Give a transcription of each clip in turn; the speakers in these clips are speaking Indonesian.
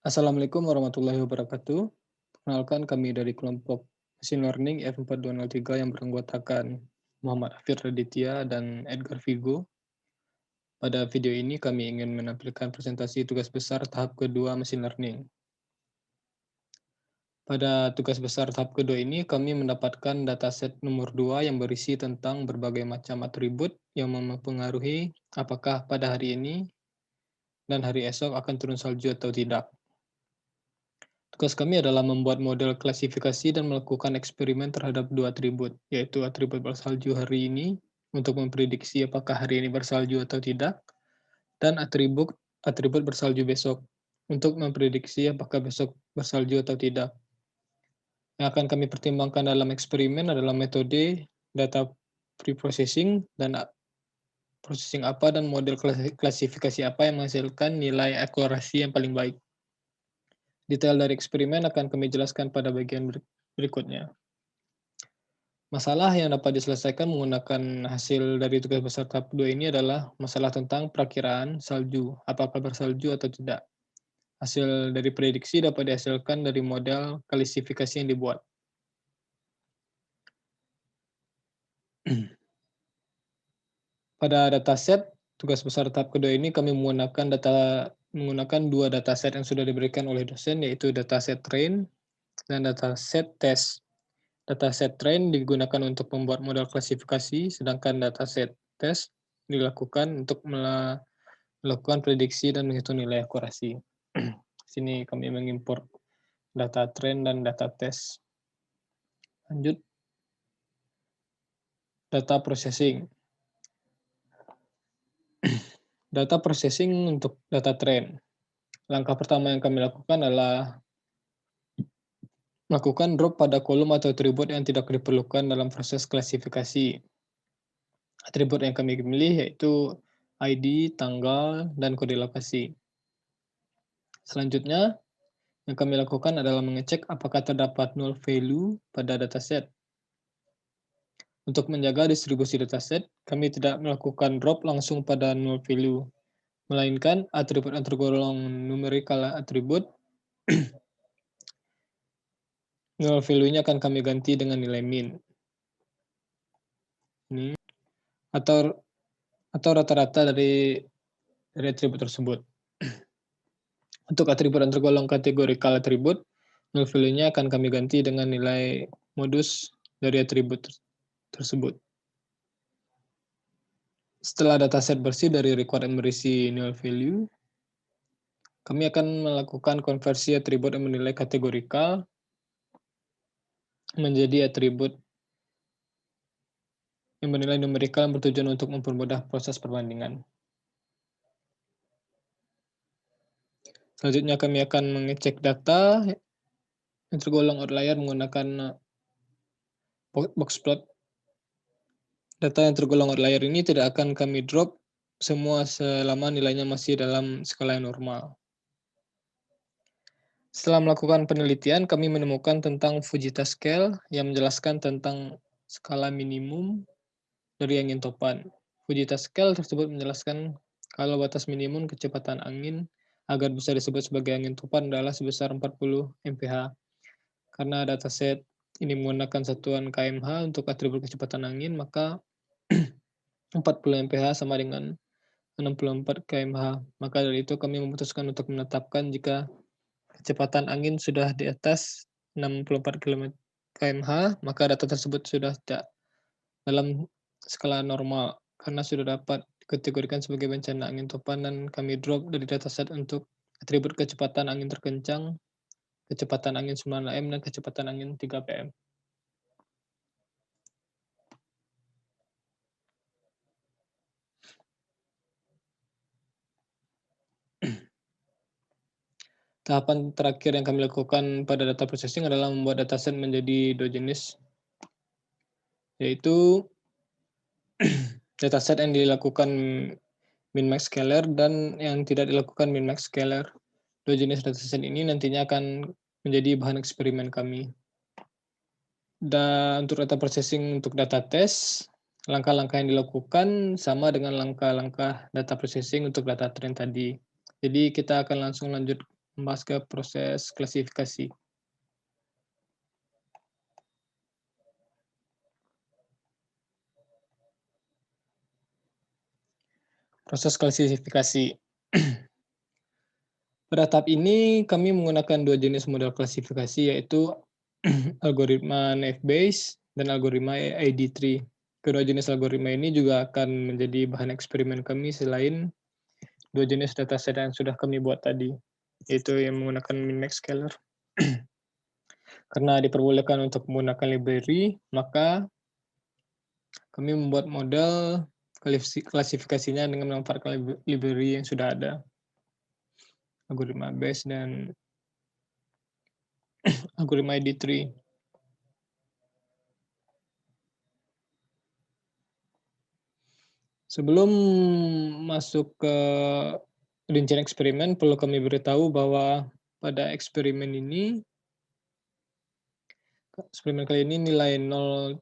Assalamualaikum warahmatullahi wabarakatuh. Perkenalkan kami dari kelompok Machine Learning F4203 yang beranggotakan Muhammad Hafir Raditya dan Edgar Vigo. Pada video ini kami ingin menampilkan presentasi tugas besar tahap kedua Machine Learning. Pada tugas besar tahap kedua ini, kami mendapatkan dataset nomor 2 yang berisi tentang berbagai macam atribut yang mempengaruhi apakah pada hari ini dan hari esok akan turun salju atau tidak. Tugas kami adalah membuat model klasifikasi dan melakukan eksperimen terhadap dua atribut, yaitu atribut bersalju hari ini untuk memprediksi apakah hari ini bersalju atau tidak, dan atribut atribut bersalju besok untuk memprediksi apakah besok bersalju atau tidak. Yang akan kami pertimbangkan dalam eksperimen adalah metode data preprocessing dan processing apa dan model klasifikasi apa yang menghasilkan nilai akurasi yang paling baik. Detail dari eksperimen akan kami jelaskan pada bagian berikutnya. Masalah yang dapat diselesaikan menggunakan hasil dari tugas besar tahap 2 ini adalah masalah tentang perakiraan salju, apakah bersalju atau tidak. Hasil dari prediksi dapat dihasilkan dari model klasifikasi yang dibuat. Pada dataset tugas besar tahap kedua ini kami menggunakan dua dataset yang sudah diberikan oleh dosen, yaitu dataset train dan dataset test. Dataset train digunakan untuk membuat model klasifikasi, sedangkan dataset test dilakukan untuk melakukan prediksi dan menghitung nilai akurasi. Sini kami mengimport data train dan data test. Lanjut, data processing. Data processing untuk data train. Langkah pertama yang kami lakukan adalah melakukan drop pada kolom atau atribut yang tidak diperlukan dalam proses klasifikasi. Atribut yang kami pilih yaitu ID, tanggal, dan kode lokasi. Selanjutnya, yang kami lakukan adalah mengecek apakah terdapat null value pada dataset. Untuk menjaga distribusi dataset, kami tidak melakukan drop langsung pada null value, melainkan atribut yang tergolong numerical atribut, null value-nya akan kami ganti dengan nilai min. Ini atau rata-rata dari atribut tersebut. Untuk atribut yang tergolong categorical atribut, null value-nya akan kami ganti dengan nilai modus dari atribut tersebut. Setelah dataset bersih dari record yang berisi null value, kami akan melakukan konversi atribut yang bernilai kategorikal menjadi atribut yang bernilai numerikal yang bertujuan untuk mempermudah proses perbandingan. Selanjutnya kami akan mengecek data yang tergolong outlier menggunakan box plot. Data yang tergolong outlier ini tidak akan kami drop semua selama nilainya masih dalam skala yang normal. Setelah melakukan penelitian, kami menemukan tentang Fujita Scale yang menjelaskan tentang skala minimum dari angin topan. Fujita Scale tersebut menjelaskan kalau batas minimum kecepatan angin agar bisa disebut sebagai angin topan adalah sebesar 40 mph. Karena dataset ini menggunakan satuan kmh untuk atribut kecepatan angin, maka 40 mph sama dengan 64 kmh. Maka dari itu kami memutuskan untuk menetapkan jika kecepatan angin sudah di atas 64 kmh, maka data tersebut sudah tidak dalam skala normal karena sudah dapat dikategorikan sebagai bencana angin topan, dan kami drop dari dataset untuk atribut kecepatan angin terkencang, kecepatan angin 9 m, dan kecepatan angin 3 pm. Tahapan terakhir yang kami lakukan pada data processing adalah membuat dataset menjadi dua jenis, yaitu dataset yang dilakukan min-max scalar dan yang tidak dilakukan min-max scalar. Dua jenis dataset ini nantinya akan menjadi bahan eksperimen kami. Dan untuk data processing untuk data test, langkah-langkah yang dilakukan sama dengan langkah-langkah data processing untuk data train tadi. Jadi kita akan langsung lanjut membahas ke proses klasifikasi. Proses klasifikasi. Pada tahap ini kami menggunakan dua jenis model klasifikasi, yaitu algoritma naive Bayes dan algoritma ID3. Kedua jenis algoritma ini juga akan menjadi bahan eksperimen kami selain dua jenis dataset yang sudah kami buat tadi, yaitu yang menggunakan min-max scaler. Karena diperbolehkan untuk menggunakan library, maka kami membuat model klasifikasinya dengan memanfaatkan library yang sudah ada, algoritma Bayes dan algoritma ID3. Sebelum masuk ke rincian eksperimen, perlu kami beritahu bahwa pada eksperimen kali ini nilai 0.0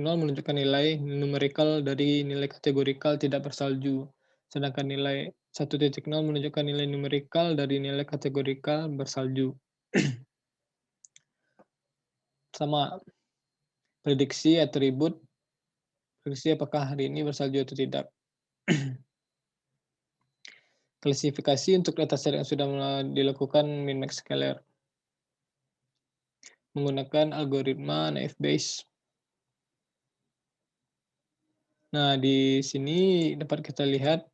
menunjukkan nilai numerikal dari nilai kategorikal tidak bersalju, sedangkan nilai 1.0 menunjukkan nilai numerikal dari nilai kategorikal bersalju. Sama prediksi atribut, prediksi apakah hari ini bersalju atau tidak. Klasifikasi untuk dataset yang sudah dilakukan min-max scaler menggunakan algoritma naive Bayes. Nah, di sini dapat kita lihat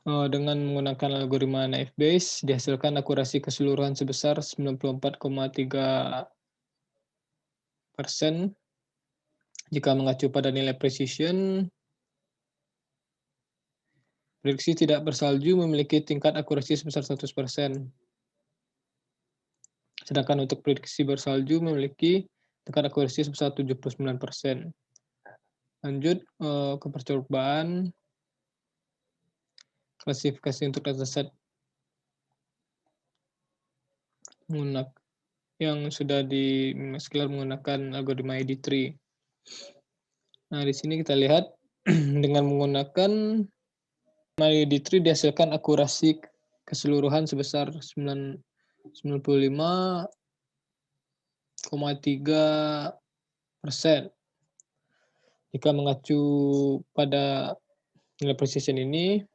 dengan menggunakan algoritma naive Bayes dihasilkan akurasi keseluruhan sebesar 94,3%. Jika mengacu pada nilai precision, prediksi tidak bersalju memiliki tingkat akurasi sebesar 100%. Sedangkan untuk prediksi bersalju memiliki tingkat akurasi sebesar 79%. Lanjut ke percobaan klasifikasi untuk dataset yang sudah di min-max-scaler menggunakan algoritma ID3. Nah, di sini kita lihat dengan menggunakan ID3 dihasilkan akurasi keseluruhan sebesar 95,3%. Jika mengacu pada nilai precision ini,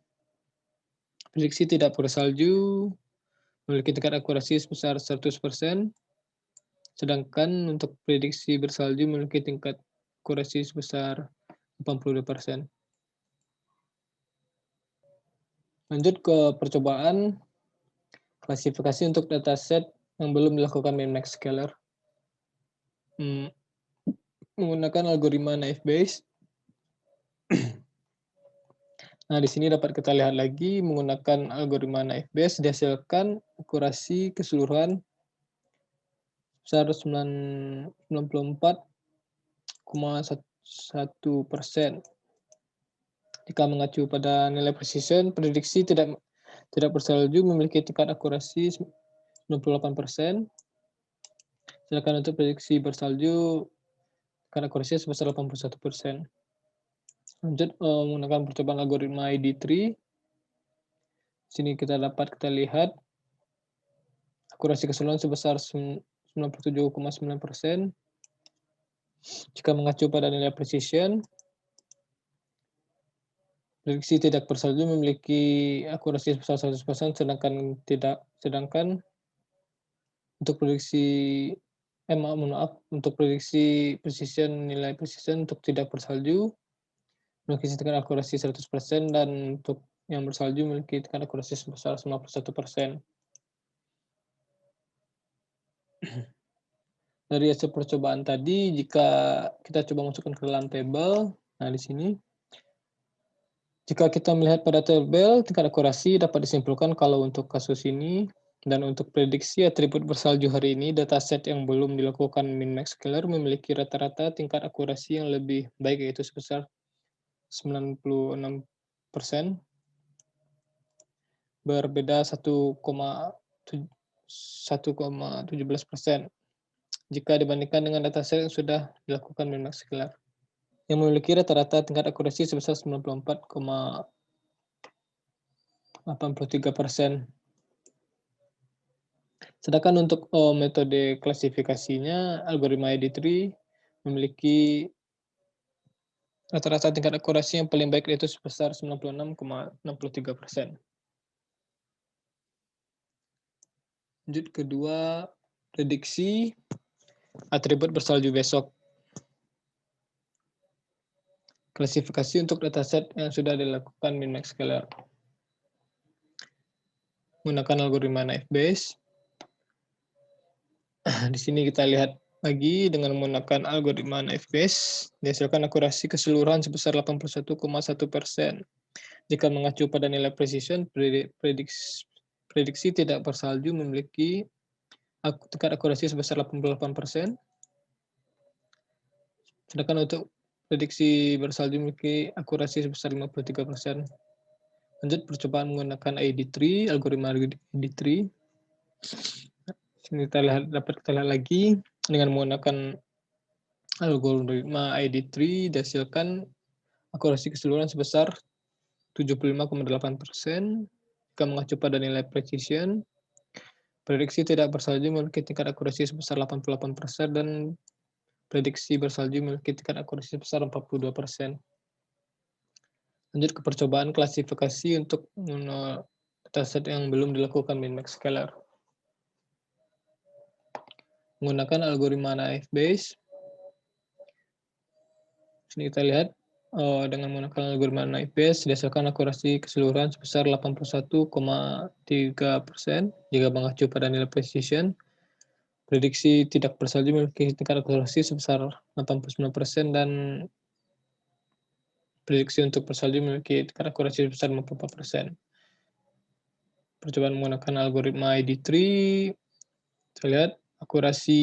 prediksi tidak bersalju memiliki tingkat akurasi sebesar 100%, sedangkan untuk prediksi bersalju memiliki tingkat akurasi sebesar 82%. Lanjut ke percobaan klasifikasi untuk dataset yang belum dilakukan min-max scaler. Menggunakan algoritma naive Bayes. Nah, di sini dapat kita lihat lagi menggunakan algoritma naive Bayes dihasilkan akurasi keseluruhan sebesar 94,1%. Jika mengacu pada nilai precision, prediksi tidak bersalju memiliki tingkat akurasi 98%. Sedangkan untuk prediksi bersalju tingkat akurasi sebesar 81%. Lanjut menggunakan percobaan algoritma ID3. Sini kita lihat akurasi keseluruhan sebesar 97,9%. Jika mengacu pada nilai precision, prediksi tidak bersalju memiliki akurasi sebesar 100%, sedangkan untuk prediksi untuk prediksi precision, nilai precision untuk tidak bersalju memiliki tingkat akurasi 100%, dan untuk yang bersalju memiliki tingkat akurasi sebesar 91%. Dari hasil percobaan tadi, jika kita coba masukkan ke dalam tabel, nah di sini, jika kita melihat pada tabel, tingkat akurasi dapat disimpulkan kalau untuk kasus ini, dan untuk prediksi atribut bersalju hari ini, dataset yang belum dilakukan min-max scaler memiliki rata-rata tingkat akurasi yang lebih baik, yaitu sebesar 96%, berbeda 1,17% jika dibandingkan dengan dataset yang sudah dilakukan min-max scaler, yang memiliki rata-rata tingkat akurasi sebesar 94,1%. 83%. Sedangkan untuk metode klasifikasinya, algoritma ID3 memiliki rata-rata tingkat akurasi yang paling baik yaitu sebesar 96,63%. Lanjut kedua, prediksi atribut bersalju besok. Klasifikasi untuk dataset yang sudah dilakukan min-max scalar. Menggunakan algoritma Naive-Bayes. Di sini kita lihat lagi dengan menggunakan algoritma Naive-Bayes, dihasilkan akurasi keseluruhan sebesar 81,1%. Jika mengacu pada nilai precision, prediksi tidak bersalju memiliki tingkat akurasi sebesar 88%. Sedangkan untuk prediksi bersalju memiliki akurasi sebesar 53%. Lanjut percobaan menggunakan ID3, algoritma ID3. Sini dapat kita lihat lagi dengan menggunakan algoritma ID3 dihasilkan akurasi keseluruhan sebesar 75,8%. Jika mengacu pada nilai precision, prediksi tidak bersalju memiliki tingkat akurasi sebesar 88% dan prediksi bersalju memiliki tingkat akurasi sebesar 42%. Lanjut ke percobaan klasifikasi untuk dataset yang belum dilakukan min-max scalar. Menggunakan algoritma Naive-Bayes. Sini kita lihat dengan menggunakan algoritma Naive-Bayes dihasilkan akurasi keseluruhan sebesar 81,3%. Jika mengacu pada nilai precision, prediksi tidak bersalju memiliki tingkat akurasi sebesar 89% dan prediksi untuk bersalju memiliki tingkat akurasi sebesar 54%. Percobaan menggunakan algoritma ID3, kita lihat akurasi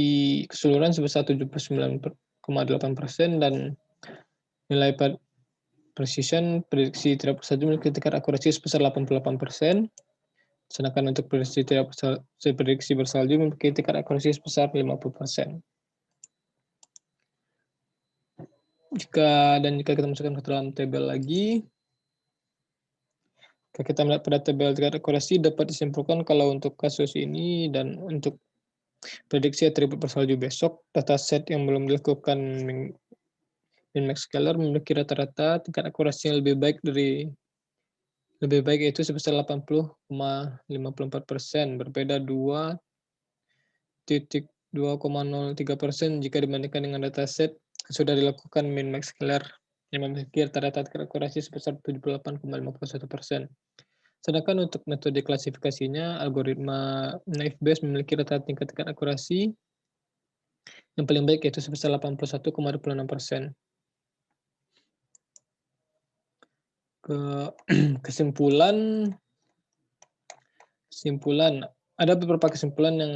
keseluruhan sebesar 79,8% dan nilai precision prediksi tidak bersalju memiliki tingkat akurasi sebesar 88%. Sedangkan untuk prediksi bersalju memiliki tingkat akurasi sebesar 50%. Jika kita masukkan ke dalam tabel lagi, jika kita melihat pada tabel tingkat akurasi dapat disimpulkan kalau untuk kasus ini dan untuk prediksi atribut bersalju besok, dataset yang belum dilakukan min-max scalar memiliki rata-rata tingkat akurasi yang lebih baik yaitu sebesar 80,54%, berbeda 2,03% jika dibandingkan dengan dataset yang sudah dilakukan min-max scalar yang memiliki rata-rata tingkat akurasi sebesar 78,51%. Sedangkan untuk metode klasifikasinya, algoritma Naive-Bayes memiliki rata-rata tingkat akurasi yang paling baik yaitu sebesar 81,26%. Kesimpulan, ada beberapa kesimpulan yang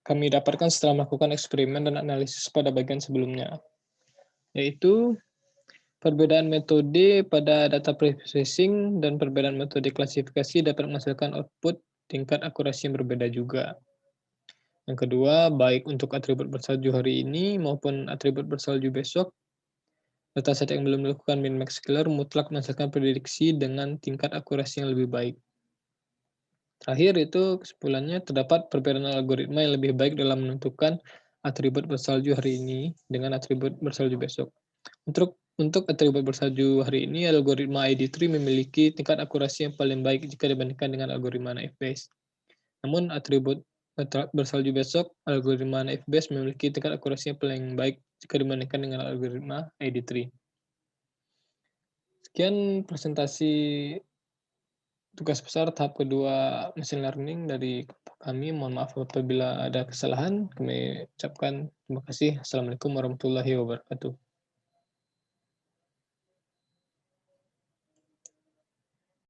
kami dapatkan setelah melakukan eksperimen dan analisis pada bagian sebelumnya, yaitu perbedaan metode pada data processing dan perbedaan metode klasifikasi dapat menghasilkan output tingkat akurasi yang berbeda juga. Yang kedua, baik untuk atribut bersalju hari ini maupun atribut bersalju besok, dataset yang belum dilakukan min-max scalar mutlak menghasilkan prediksi dengan tingkat akurasi yang lebih baik. Terakhir itu kesimpulannya terdapat perbedaan algoritma yang lebih baik dalam menentukan atribut bersalju hari ini dengan atribut bersalju besok. Untuk atribut bersalju hari ini, algoritma ID3 memiliki tingkat akurasi yang paling baik jika dibandingkan dengan algoritma Naive-Bayes. Namun atribut bersalju besok, algoritma Naive-Bayes memiliki tingkat akurasi yang paling baik jika dibandingkan dengan algoritma ID3. Sekian presentasi tugas besar tahap kedua machine learning dari kami. Mohon maaf apabila ada kesalahan. Kami ucapkan terima kasih. Assalamualaikum warahmatullahi wabarakatuh.